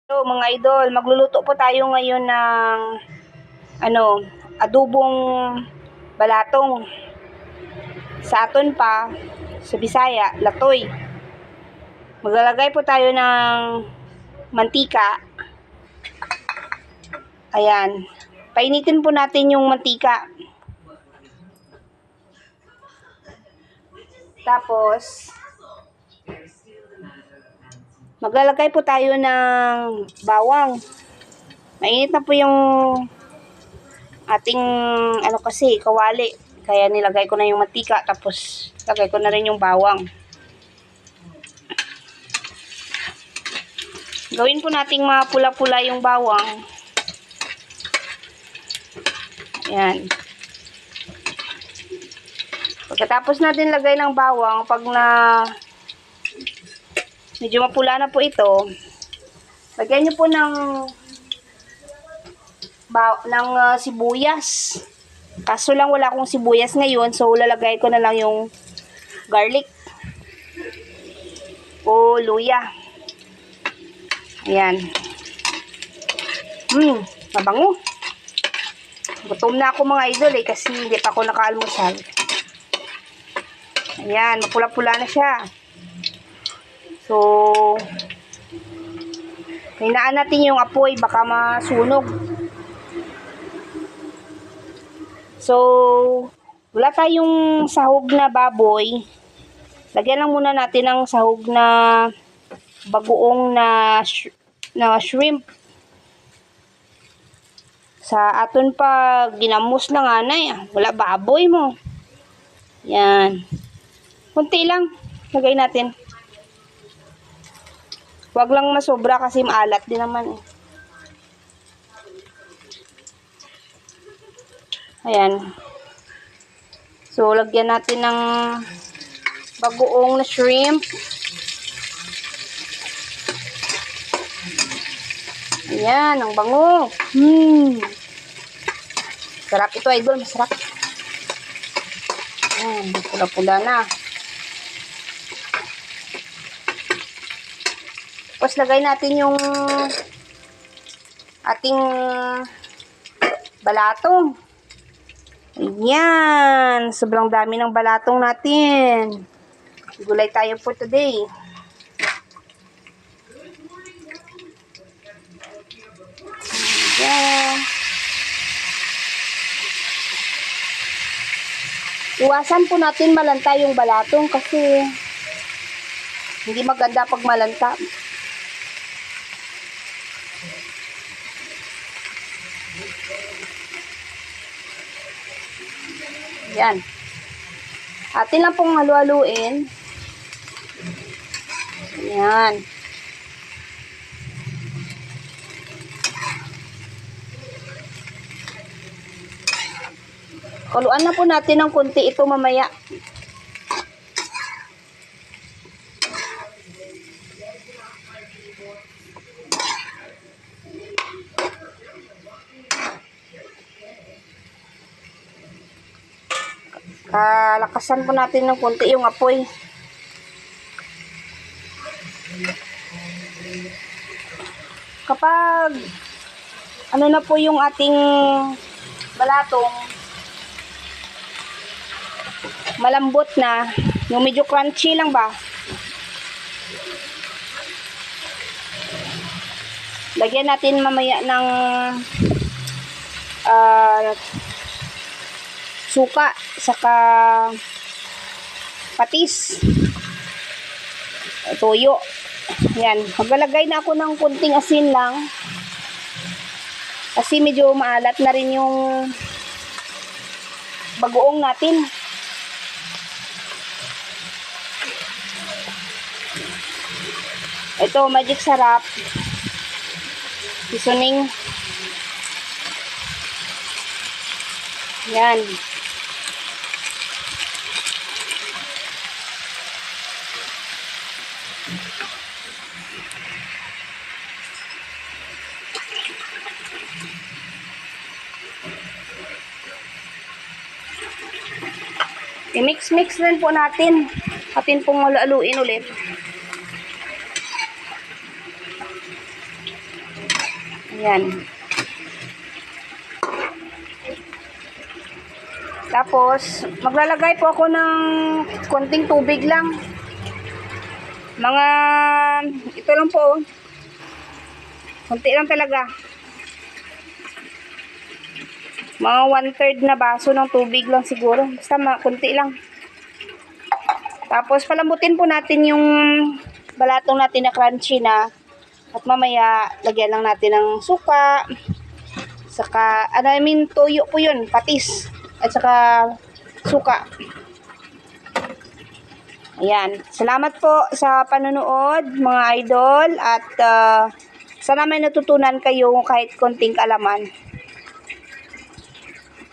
So, mga idol, magluluto po tayo ngayon ng adobong balatong. Sa aton pa, sa Bisaya, latoy. Maglalagay po tayo ng mantika. Ayan. Painitin po natin yung mantika. Tapos, maglalagay po tayo ng bawang. Mainit na po yung ating kawali. Kaya nilagay ko na yung mantika, tapos lagay ko na rin yung bawang. Gawin po nating mapula-pula yung bawang. Ayan. Pagkatapos natin lagay ng bawang, pag na medyo mapula na po ito, lagyan nyo po ng sibuyas. Kaso lang wala akong sibuyas ngayon, so lalagay ko na lang yung garlic o luya. Ayan. Mabango. Gutom na ako mga idol kasi hindi pa ako nakaalmusal. Ayan, mapula-pula na siya. So, hinaan natin yung apoy, baka masunog. So, wala tayong sahog na baboy. Lagyan lang muna natin ng sahog na bagoong na shrimp. Sa aton pa, ginamos lang anay. Wala baboy mo. Yan. Kunti lang. Lagay natin. Huwag lang masobra kasi maalat din naman eh. Ayan. So, lagyan natin ng bagoong na shrimp. Ayan, ang bango. Sarap ito, idol. Masarap. Ayan, pula-pula na. Tapos, lagay natin yung ating balatong. Ayan. Sobrang dami ng balatong natin. Gulay tayo for today. Ayan. Iwasan po natin malanta yung balatong kasi hindi maganda pag malanta. Yan. Atin lang pong halu-haluin. Yan. Kuluan na po natin ng konti ito mamaya. Lakasan po natin ng konti yung apoy. Kapag na po yung ating balatong, malambot na, yung medyo crunchy lang ba, lagyan natin mamaya ng suka, saka patis, toyo. Yan, maglalagay na ako ng kunting asin lang kasi medyo maalat na rin yung bagoong natin. Ito, magic sarap seasoning. Yan. I-mix-mix rin po natin. Atin pong haluin ulit. Yan. Tapos, maglalagay po ako ng konting tubig lang. Mga, ito lang po. Konti lang talaga. Mga 1/3 na baso ng tubig lang siguro. Basta konti lang. Tapos, palambutin po natin yung balatong natin na crunchy na. At mamaya, lagyan lang natin ng suka. Saka, toyo po yun, patis. At saka, suka. Ayan. Salamat po sa panonood, mga idol. At, sana may natutunan kayo kahit konting kaalaman.